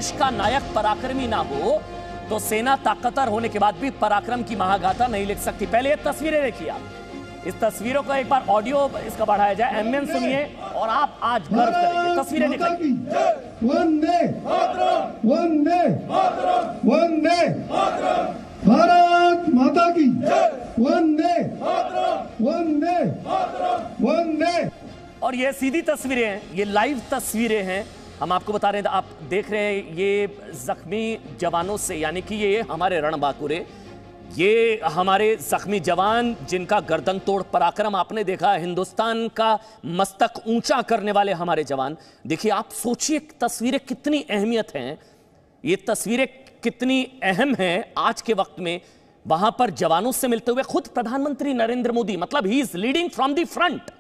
देश का नायक पराक्रमी ना हो तो सेना ताकतवर होने के बाद भी पराक्रम की महागाथा नहीं लिख सकती। पहले ये तस्वीरें देखिए आप, इस तस्वीरों का एक बार ऑडियो इसका बढ़ाया जाए, एमएन सुनिए और आप आज गर्व करेंगे। तस्वीरें दिखाइए। वंदे वंदे वंदे भारत माता की वंदे वंदे वंदे। और ये सीधी तस्वीरें हैं, ये लाइव तस्वीरें हैं। हम आपको बता रहे हैं, आप देख रहे हैं ये जख्मी जवानों से, यानी कि ये हमारे रणबांकुरे, ये हमारे जख्मी जवान जिनका गर्दन तोड़ पराक्रम आपने देखा, हिंदुस्तान का मस्तक ऊंचा करने वाले हमारे जवान। देखिए आप सोचिए तस्वीरें कितनी अहमियत हैं, ये तस्वीरें कितनी अहम हैं आज के वक्त में। वहां पर जवानों से मिलते हुए खुद प्रधानमंत्री नरेंद्र मोदी, मतलब he is leading from the front.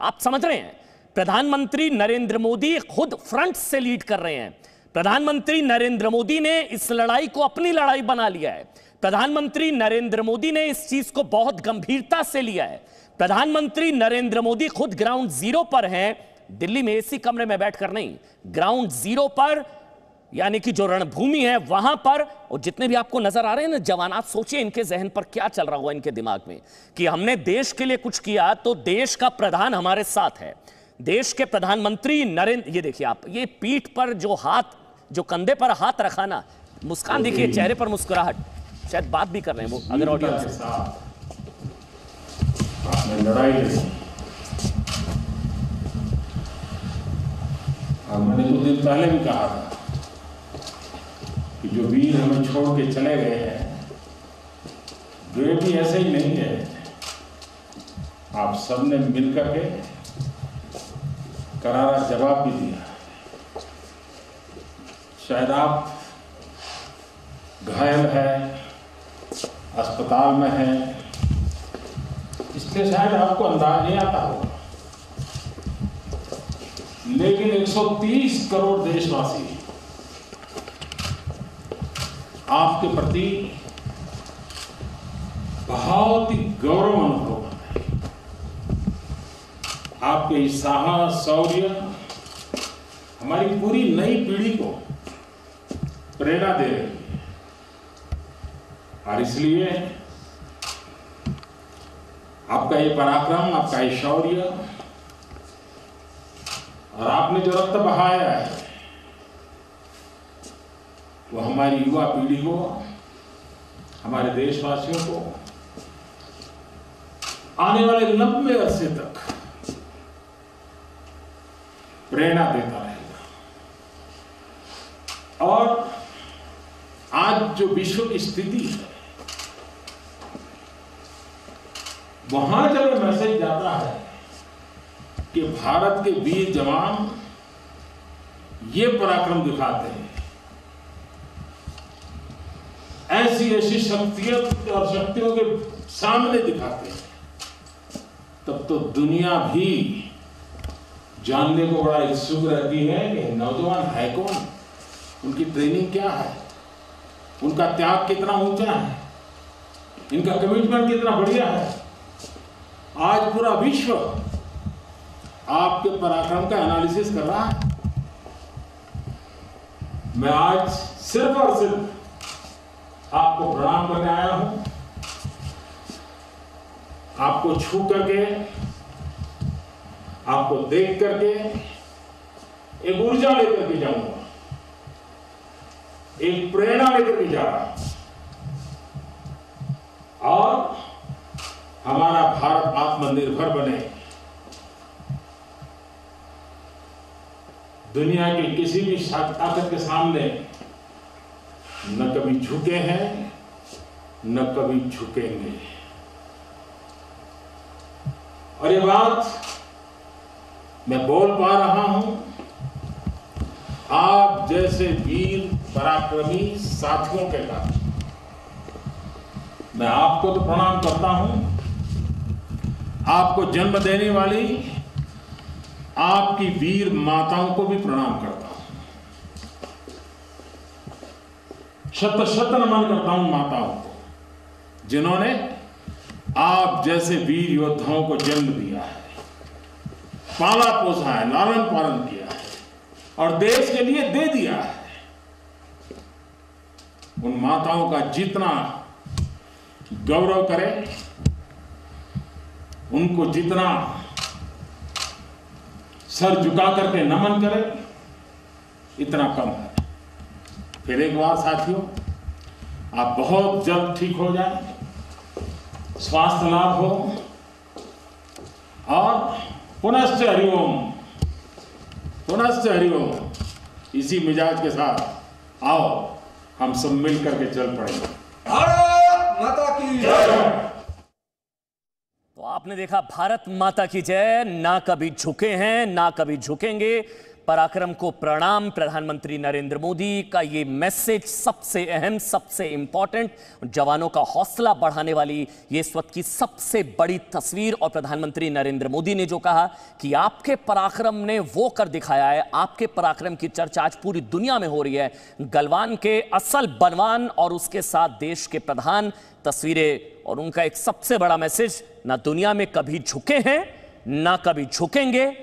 आप समझ रहे हैं, प्रधानमंत्री नरेंद्र मोदी खुद फ्रंट से लीड कर रहे हैं। प्रधानमंत्री नरेंद्र मोदी ने इस लड़ाई को अपनी लड़ाई बना लिया है। प्रधानमंत्री नरेंद्र मोदी ने इस चीज को बहुत गंभीरता से लिया है। प्रधानमंत्री नरेंद्र मोदी खुद ग्राउंड जीरो पर हैं, दिल्ली में एसी कमरे में बैठकर नहीं, ग्राउंड जीरो पर, यानी कि जो रणभूमि है वहां पर। और जितने भी आपको नजर आ रहे हैं ना जवान, आप सोचिए इनके जहन पर क्या चल रहा हुआ, इनके दिमाग में कि हमने देश के लिए कुछ किया तो देश का प्रधान हमारे साथ है। देश के प्रधानमंत्री नरेंद्र, ये देखिए आप, ये पीठ पर जो हाथ, जो कंधे पर हाथ रखा ना, मुस्कान देखिए, चेहरे पर मुस्कुराहट, शायद बात भी कर रहे हैं वो अगर ऑडियंस से। आपने लड़ाई लड़ी, और मैंने कुछ दिन पहले भी कहा था कि जो वीर हमें छोड़ के चले गए हैं वे भी ऐसे ही नहीं है। आप सबने मिलकर के करारा जवाब भी दिया। शायद आप घायल है, अस्पताल में है, इसलिए शायद आपको अंदाज नहीं आता होगा, लेकिन 130 करोड़ देशवासी आपके प्रति बहुत ही गौरव अनुभव करते हैं। आपके इस साहस, शौर्य हमारी पूरी नई पीढ़ी को प्रेरणा दे रही है। और इसलिए आपका ये पराक्रम, आपका ये शौर्य और आपने जो रक्त बहाया है वो हमारी युवा पीढ़ी को, हमारे देशवासियों को आने वाले लंबे अरसे तक प्रेरणा देता रहेगा। और आज जो विश्व की स्थिति है, वहां जब ये मैसेज जाता है कि भारत के वीर जवान ये पराक्रम दिखाते हैं, ऐसी ऐसी शक्तियों के सामने दिखाते हैं, तब तो दुनिया भी जानने को बड़ा इच्छुक रहती है कि नौजवान है कौन, उनकी ट्रेनिंग क्या है, उनका त्याग कितना ऊंचा है, इनका कमिटमेंट कितना बढ़िया है। आज पूरा विश्व आपके पराक्रम का एनालिसिस कर रहा है। मैं आज सिर्फ और सिर्फ आपको प्रणाम करने आया हूं, आपको छू करके, आपको देख करके एक ऊर्जा लेकर के जाऊंगा, एक प्रेरणा लेकर के जा रहा हूं। और हमारा भारत आत्मनिर्भर बने, दुनिया की किसी भी ताकत के सामने न कभी झुके हैं, न कभी झुकेंगे। और ये बात मैं बोल पा रहा हूं आप जैसे वीर पराक्रमी साथियों के कारण। मैं आपको तो प्रणाम करता हूं, आपको जन्म देने वाली आपकी वीर माताओं को भी प्रणाम करता हूं। शत शत नमन करता हूं माताओं को, जिन्होंने आप जैसे वीर योद्धाओं को जन्म दिया है, पाला पोसा है, लालन पालन किया है और देश के लिए दे दिया है। उन माताओं का जितना गौरव करें, उनको जितना सर झुका करके नमन करें, इतना कम है। फिर एक बार साथियों, आप बहुत जल्द ठीक हो जाएं, स्वास्थ्य लाभ हो और पुनश्च हरिओम, पुनश्च हरिओम। इसी मिजाज के साथ आओ हम सब मिल करके चल पड़ेंगे। भारत माता की जय। तो आपने देखा, भारत माता की जय। ना कभी झुके हैं, ना कभी झुकेंगे। पराक्रम को प्रणाम। प्रधानमंत्री नरेंद्र मोदी का ये मैसेज सबसे अहम, सबसे इंपॉर्टेंट, जवानों का हौसला बढ़ाने वाली ये इस वक्त की सबसे बड़ी तस्वीर। और प्रधानमंत्री नरेंद्र मोदी ने जो कहा कि आपके पराक्रम ने वो कर दिखाया है, आपके पराक्रम की चर्चा आज पूरी दुनिया में हो रही है। गलवान के असल बलवान और उसके साथ देश के प्रधान, तस्वीरें और उनका एक सबसे बड़ा मैसेज, ना दुनिया में कभी झुके हैं, ना कभी झुकेंगे।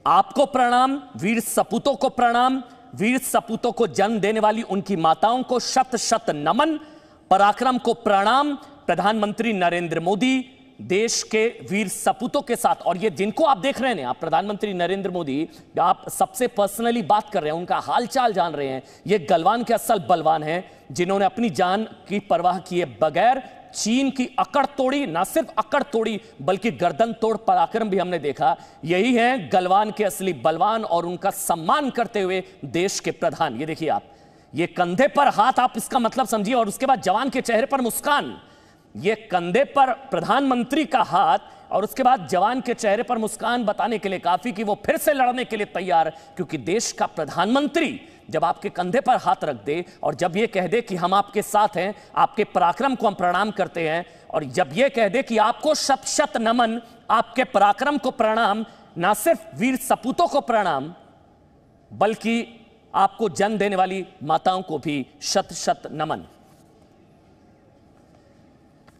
आपको प्रणाम, वीर सपूतों को प्रणाम, वीर सपूतों को जन्म देने वाली उनकी माताओं को शत शत नमन, पराक्रम को प्रणाम। प्रधानमंत्री नरेंद्र मोदी देश के वीर सपूतों के साथ, और ये जिनको आप देख रहे हैं, आप प्रधानमंत्री नरेंद्र मोदी, आप सबसे पर्सनली बात कर रहे हैं, उनका हालचाल जान रहे हैं। ये गलवान के असल बलवान हैं जिन्होंने अपनी जान की परवाह किए बगैर चीन की अकड़ तोड़ी, ना सिर्फ अकड़ तोड़ी बल्कि गर्दन तोड़ पराक्रम भी हमने देखा। यही है गलवान के असली बलवान और उनका सम्मान करते हुए देश के प्रधान। ये देखिए आप, ये कंधे पर हाथ, आप इसका मतलब समझिए, और उसके बाद जवान के चेहरे पर मुस्कान। ये कंधे पर प्रधानमंत्री का हाथ और उसके बाद जवान के चेहरे पर मुस्कान बताने के लिए काफी कि वो फिर से लड़ने के लिए तैयार, क्योंकि देश का प्रधानमंत्री जब आपके कंधे पर हाथ रख दे और जब ये कह दे कि हम आपके साथ हैं, आपके पराक्रम को हम प्रणाम करते हैं, और जब ये कह दे कि आपको शत शत नमन, आपके पराक्रम को प्रणाम, ना सिर्फ वीर सपूतों को प्रणाम बल्कि आपको जन्म देने वाली माताओं को भी शत शत नमन।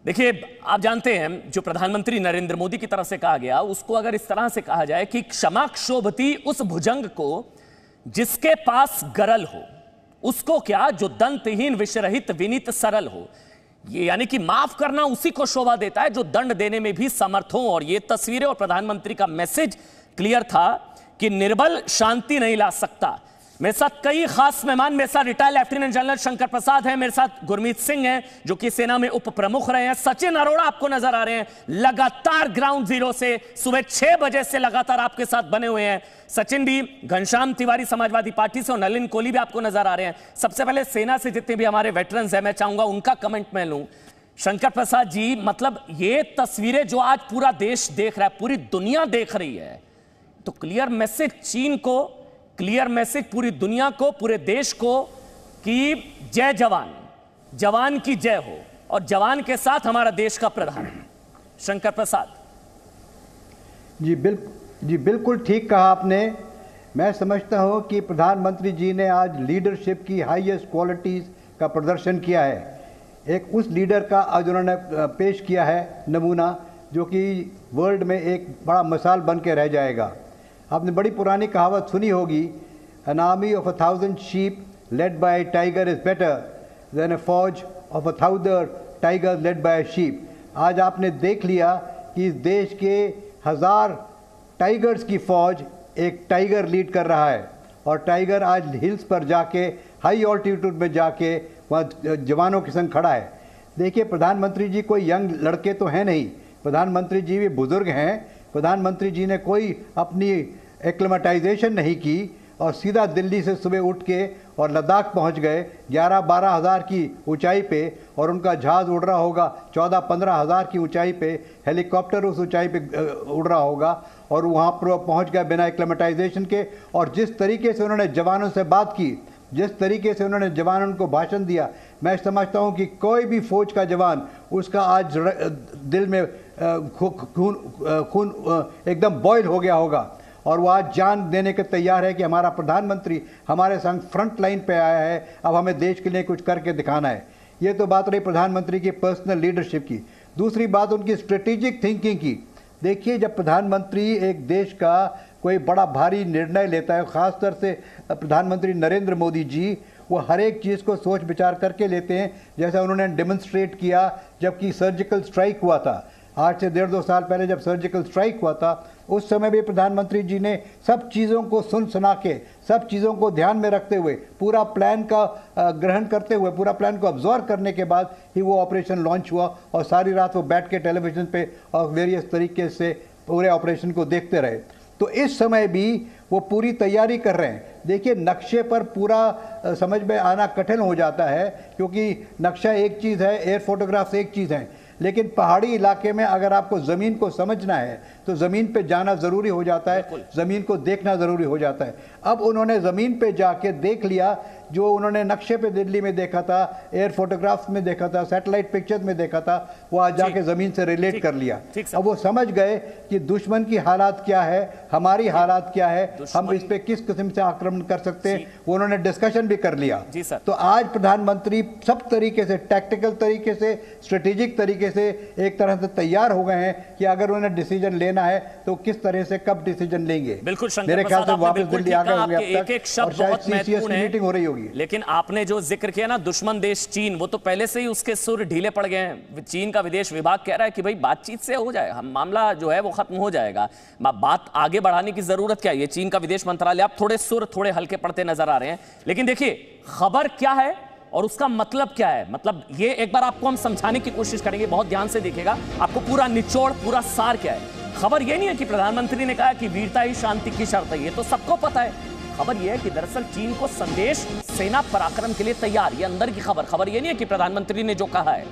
देखिए, आप जानते हैं जो प्रधानमंत्री नरेंद्र मोदी की तरफ से कहा गया, उसको अगर इस तरह से कहा जाए कि क्षमा क्षोभती उस भुजंग को जिसके पास गरल हो, उसको क्या जो दंतहीन विषरहित विनीत सरल हो। ये यानी कि माफ करना उसी को शोभा देता है जो दंड देने में भी समर्थ हो। और ये तस्वीरें और प्रधानमंत्री का मैसेज क्लियर था कि निर्बल शांति नहीं ला सकता। मेरे साथ कई खास मेहमान, मेरे साथ retired lieutenant general Shankar Prasad हैं, मेरे साथ गुरमीत सिंह हैं जो कि सेना में उप प्रमुख रहे हैं, सचिन अरोड़ा आपको नजर आ रहे हैं, लगातार ग्राउंड जीरो से सुबह 6 बजे से लगातार आपके साथ बने हुए हैं। सचिन भी घनश्याम तिवारी समाजवादी पार्टी से और नलिन कोहली भी आपको नजर आ रहे हैं। सबसे पहले सेना से जितने भी हमारे वेटरन्स हैं, मैं चाहूंगा उनका कमेंट मैं लूं। शंकर प्रसाद जी, मतलब ये तस्वीरें जो आज पूरा देश देख रहा है, पूरी दुनिया देख रही है, तो क्लियर मैसेज चीन को, क्लियर मैसेज पूरी दुनिया को, पूरे देश को कि जय जवान, जवान की जय हो, और जवान के साथ हमारा देश का प्रधान। शंकर प्रसाद जी बिल्कुल ठीक कहा आपने। मैं समझता हूं कि प्रधानमंत्री जी ने आज लीडरशिप की हाईएस्ट क्वालिटीज़ का प्रदर्शन किया है। एक उस लीडर का आज उन्होंने पेश किया है नमूना, जो कि वर्ल्ड में एक बड़ा मिसाल बन के रह जाएगा। आपने बड़ी पुरानी कहावत सुनी होगी, an army of 1000 sheep led by a tiger is better than a forge of 1000 tigers led by a sheep। आज आपने देख लिया कि इस देश के 1000 टाइगर्स की फौज एक टाइगर लीड कर रहा है, और टाइगर आज हिल्स पर जाके, हाई ऑल्टीट्यूड में जाके वहाँ जवानों के संग खड़ा है। देखिए, प्रधानमंत्री जी कोई यंग लड़के तो हैं नहीं, प्रधानमंत्री जी भी बुजुर्ग हैं। प्रधानमंत्री जी ने कोई अपनी एक्लेमेटाइजेशन नहीं की और सीधा दिल्ली से सुबह उठ के और लद्दाख पहुंच गए 11-12 हज़ार की ऊंचाई पे, और उनका जहाज़ उड़ रहा होगा 14-15 हज़ार की ऊंचाई पे, हेलीकॉप्टर उस ऊंचाई पे उड़ रहा होगा, और वहाँ पर पहुँच गए बिना एक्लेमेटाइजेशन के। और जिस तरीके से उन्होंने जवानों से बात की, जिस तरीके से उन्होंने जवानों को भाषण दिया, मैं समझता हूँ कि कोई भी फौज का जवान, उसका आज दिल में खून एकदम बॉयल हो गया होगा, और वो आज जान देने के तैयार है कि हमारा प्रधानमंत्री हमारे संग फ्रंट लाइन पे आया है, अब हमें देश के लिए कुछ करके दिखाना है। ये तो बात रही प्रधानमंत्री की पर्सनल लीडरशिप की। दूसरी बात उनकी स्ट्रेटेजिक थिंकिंग की। देखिए, जब प्रधानमंत्री एक देश का कोई बड़ा भारी निर्णय लेता है, ख़ासतौर से प्रधानमंत्री नरेंद्र मोदी जी, वो हर एक चीज़ को सोच विचार करके लेते हैं, जैसा उन्होंने डेमोन्स्ट्रेट किया जबकि सर्जिकल स्ट्राइक हुआ था। आज से 1.5-2 साल पहले जब सर्जिकल स्ट्राइक हुआ था, उस समय भी प्रधानमंत्री जी ने सब चीज़ों को सुना के, सब चीज़ों को ध्यान में रखते हुए, पूरा प्लान का ग्रहण करते हुए, पूरा प्लान को ऑब्जर्व करने के बाद ही वो ऑपरेशन लॉन्च हुआ और सारी रात वो बैठ के टेलीविज़न पे और वेरियस तरीके से पूरे ऑपरेशन को देखते रहे। तो इस समय भी वो पूरी तैयारी कर रहे हैं। देखिए, नक्शे पर पूरा समझ में आना कठिन हो जाता है, क्योंकि नक्शा एक चीज़ है, एयर फोटोग्राफ्स एक चीज़ है, लेकिन पहाड़ी इलाके में अगर आपको ज़मीन को समझना है तो ज़मीन पे जाना ज़रूरी हो जाता है, ज़मीन को देखना ज़रूरी हो जाता है। अब उन्होंने ज़मीन पे जाके देख लिया जो उन्होंने नक्शे पे दिल्ली में देखा था, एयर फोटोग्राफ्स में देखा था, सैटेलाइट पिक्चर्स में देखा था, वो आज जाके ज़मीन से रिलेट कर लिया। अब वो समझ गए कि दुश्मन की हालात क्या है, हमारी हालात क्या है, हम इस पे किस किस्म से आक्रमण कर सकते हैं, वो उन्होंने डिस्कशन भी कर लिया। तो आज प्रधानमंत्री सब तरीके से, टैक्टिकल तरीके से, स्ट्रेटेजिक तरीके से एक तरह से तैयार हो गए हैं कि अगर उन्हें डिसीजन लेना है तो किस तरह से कब डिसीजन लेंगे। बिल्कुल, मेरे ख्याल से वापस दिल्ली आ गए होंगे अब तक, एक शब्द और शायद बहुत महत्वपूर्ण है, मीटिंग हो रही होगी। लेकिन आपने जो जिक्र किया ना दुश्मन देश चीन, वो तो पहले से ही उसके सुर ढीले पड़ गए हैं। चीन का विदेश विभाग कह रहा है कि भाई बातचीत से हो जाए, हम मामला जो है वो खत्म हो जाएगा, बात आगे बढ़ाने की जरूरत क्या है। ये चीन का विदेश मंत्रालय, आप थोड़े सुर थोड़े हल्के पड़ते नजर आ रहे हैं, लेकिन देखिए खबर क्या है और उसका मतलब क्या है। मतलब ये एक बार आपको हम समझाने की कोशिश करेंगे, बहुत ध्यान से देखिएगा, आपको पूरा निचोड़, पूरा सार क्या है। खबर ये नहीं है कि प्रधानमंत्री ने कहा कि वीरता ही शांति की शर्त है, ये तो सबको पता है। खबर यह है कि दरअसल चीन को संदेश, सेना पराक्रम के लिए तैयार, ये अंदर की खबर। खबर यह नहीं है कि प्रधानमंत्री ने जो कहा है,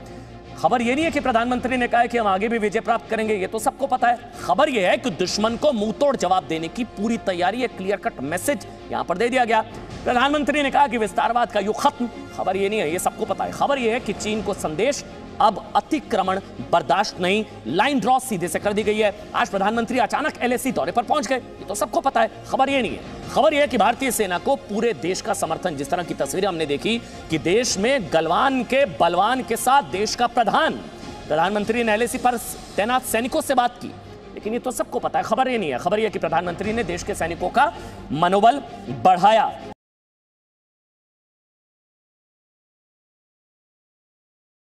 खबर यह नहीं है कि प्रधानमंत्री ने कहा है कि हम आगे भी विजय प्राप्त करेंगे, ये तो सबको पता है। खबर यह है कि दुश्मन को मुंह तोड़ जवाब देने की पूरी तैयारी, एक क्लियर कट मैसेज यहां पर दे दिया गया। प्रधानमंत्री ने कहा कि विस्तारवाद का युग खत्म, खबर यह नहीं है, ये सबको पता है। खबर यह है कि चीन को संदेश, अब अतिक्रमण बर्दाश्त नहीं, लाइन ड्रॉ सीधे से कर दी गई है। आज प्रधानमंत्री अचानक LAC दौरे पर पहुंच गए, ये तो सबको पता है। खबर ये नहीं है, खबर यह है कि भारतीय सेना को पूरे देश का समर्थन। जिस तरह की तस्वीरें हमने देखी कि देश में गलवान के बलवान के साथ देश का प्रधानमंत्री ने LAC पर तैनात सैनिकों से बात की, लेकिन ये तो सबको पता है। खबर ये नहीं है, खबर यह कि प्रधानमंत्री ने देश के सैनिकों का मनोबल बढ़ाया।